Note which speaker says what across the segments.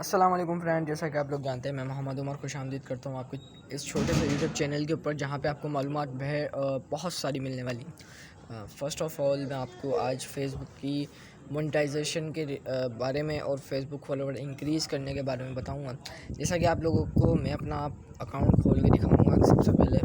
Speaker 1: अस्सलाम वालेकुम फ्रेंड, जैसा कि आप लोग जानते हैं मैं मोहम्मद उमर खुशामदीद करता हूँ आपके इस छोटे से यूट्यूब चैनल के ऊपर, जहाँ पे आपको मालूमात बहुत सारी मिलने वाली। फ़र्स्ट ऑफ़ ऑल मैं आपको आज फेसबुक की मोनेटाइजेशन के बारे में और फेसबुक फॉलोवर इंक्रीज़ करने के बारे में बताऊँगा। जैसा कि आप लोगों को मैं अपना अकाउंट खोल के दिखाऊँगा। सबसे पहले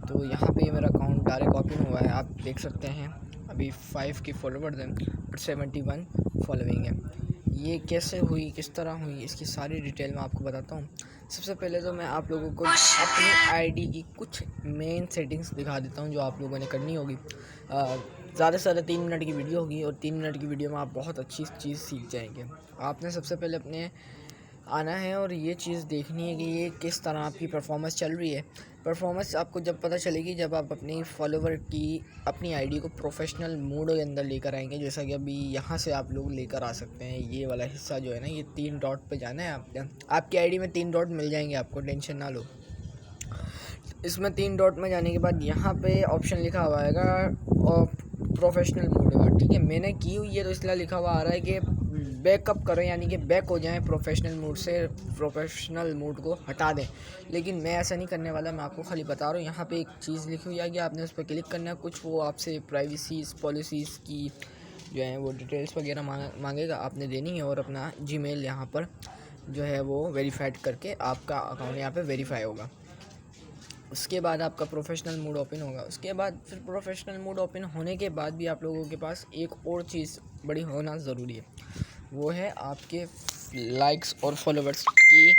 Speaker 1: तो यहाँ पे मेरा अकाउंट डायरेक्ट ओपन हुआ है, आप देख सकते हैं। अभी 5 के फॉलोवर्स हैं और 71 फॉलोइंग है। ये कैसे हुई, किस तरह हुई, इसकी सारी डिटेल मैं आपको बताता हूँ। सबसे पहले तो मैं आप लोगों को अपनी आईडी की कुछ मेन सेटिंग्स दिखा देता हूँ जो आप लोगों ने करनी होगी। ज़्यादा से ज़्यादा 3 मिनट की वीडियो होगी और 3 मिनट की वीडियो में आप बहुत अच्छी चीज़ सीख जाएंगे। आपने सबसे पहले अपने आना है और ये चीज़ देखनी है कि ये किस तरह आपकी परफॉर्मेंस चल रही है। परफॉर्मेंस आपको जब पता चलेगी जब आप अपनी फॉलोवर की अपनी आईडी को प्रोफेशनल मोड के अंदर लेकर आएंगे। जैसा कि अभी यहाँ से आप लोग लेकर आ सकते हैं। ये वाला हिस्सा जो है ना, ये 3 डॉट पे जाना है। आपकी आईडी में 3 डॉट मिल जाएंगे, आपको टेंशन ना लो। इसमें 3 डॉट में जाने के बाद यहाँ पे ऑप्शन लिखा हुआ आएगा और प्रोफेशनल मोड का, ठीक है। मैंने की हुई है तो इसलिए लिखा हुआ आ रहा है कि बैकअप करें, यानी कि बैक हो जाएं प्रोफेशनल मोड से, प्रोफेशनल मोड को हटा दें। लेकिन मैं ऐसा नहीं करने वाला, मैं आपको खाली बता रहा हूँ। यहाँ पे एक चीज़ लिखी हुई है कि आपने उस पर क्लिक करना है। कुछ वो आपसे प्राइवेसीज पॉलिसीज़ की जो है वो डिटेल्स वगैरह मांगेगा, आपने देनी है। और अपना जीमेल यहाँ पर जो है वो वेरीफाइड करके आपका अकाउंट यहाँ पर वेरीफाई होगा। उसके बाद आपका प्रोफेशनल मोड ओपन होगा। उसके बाद फिर प्रोफेशनल मोड ओपन होने के बाद भी आप लोगों के पास एक और चीज़ बड़ी होना ज़रूरी है, वो है आपके लाइक्स और फॉलोवर्स की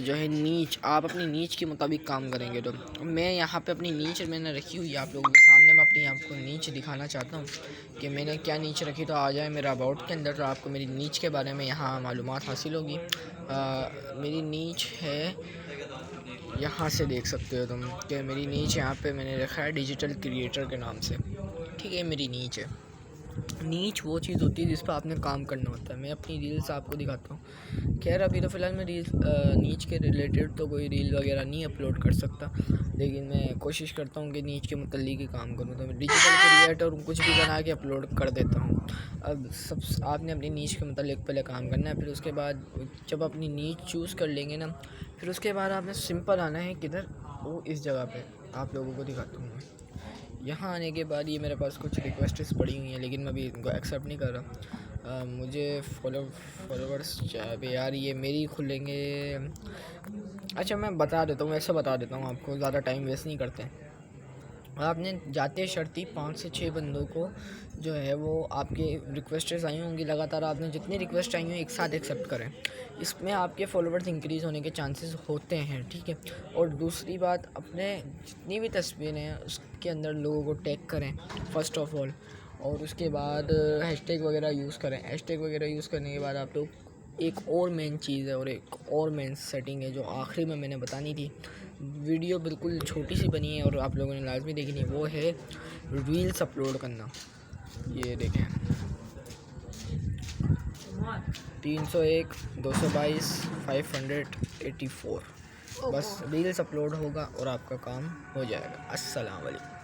Speaker 1: जो है नीच। आप अपनी नीच के मुताबिक काम करेंगे। तो मैं यहाँ पे अपनी नीच मैंने रखी हुई है आप लोगों के सामने। मैं अपनी आपको नीच दिखाना चाहता हूँ कि मैंने क्या नीच रखी। तो आ जाए मेरा अबाउट के अंदर, तो आपको मेरी नीच के बारे में यहाँ मालूमात हासिल होगी। मेरी नीच है, यहाँ से देख सकते हो तुम कि मेरी नीच यहाँ पे मैंने रखा है डिजिटल क्रिएटर के नाम से, ठीक है। मेरी नीच है। नीच वो चीज़ होती है जिस पर आपने काम करना होता है। मैं अपनी रील्स आपको दिखाता हूँ। खैर अभी तो फ़िलहाल मैं नीच के रिलेटेड तो कोई रील वगैरह नहीं अपलोड कर सकता, लेकिन मैं कोशिश करता हूँ कि नीच के मुतल्लिक़ ही काम करूँ। तो मैं डिजिटल क्रिएटर कुछ भी बना के अपलोड कर देता हूँ। अब आपने अपनी नीच के मुतल्लिक़ पहले काम करना है। फिर उसके बाद जब अपनी नीच चूज़ कर लेंगे ना, फिर उसके बाद आपने सिंपल आना है किधर, वो इस जगह पे आप लोगों को दिखाता हूँ मैं। यहाँ आने के बाद ये मेरे पास कुछ रिक्वेस्ट्स पड़ी हुई हैं, लेकिन मैं अभी इनको एक्सेप्ट नहीं कर रहा। मुझे फॉलोवर्स चाहिए यार, ये मेरी खुलेंगे। अच्छा मैं बता देता हूँ, ऐसा बता देता हूँ आपको, ज़्यादा टाइम वेस्ट नहीं करते हैं। आपने जाते शर्ती 5 से 6 बंदों को जो है वो आपके रिक्वेस्टेस आई होंगी लगातार, आपने जितनी रिक्वेस्ट आई हों एक साथ एक्सेप्ट करें। इसमें आपके फॉलोवर्स इंक्रीज़ होने के चांसेस होते हैं, ठीक है। और दूसरी बात, अपने जितनी भी तस्वीरें हैं उसके अंदर लोगों को टैग करें फ़र्स्ट ऑफ़ ऑल। और उसके बाद हैशटैग वगैरह यूज़ करें। हैशटैग वगैरह यूज़ करने के बाद आप लोग, एक और मेन चीज़ है और एक और मेन सेटिंग है जो आखिरी में मैंने बतानी थी। वीडियो बिल्कुल छोटी सी बनी है और आप लोगों ने लाजमी देखनी है, वो है रील्स अपलोड करना। ये देखें 301, 222, 584, बस रील्स अपलोड होगा और आपका काम हो जाएगा। अस्सलाम वालेकुम।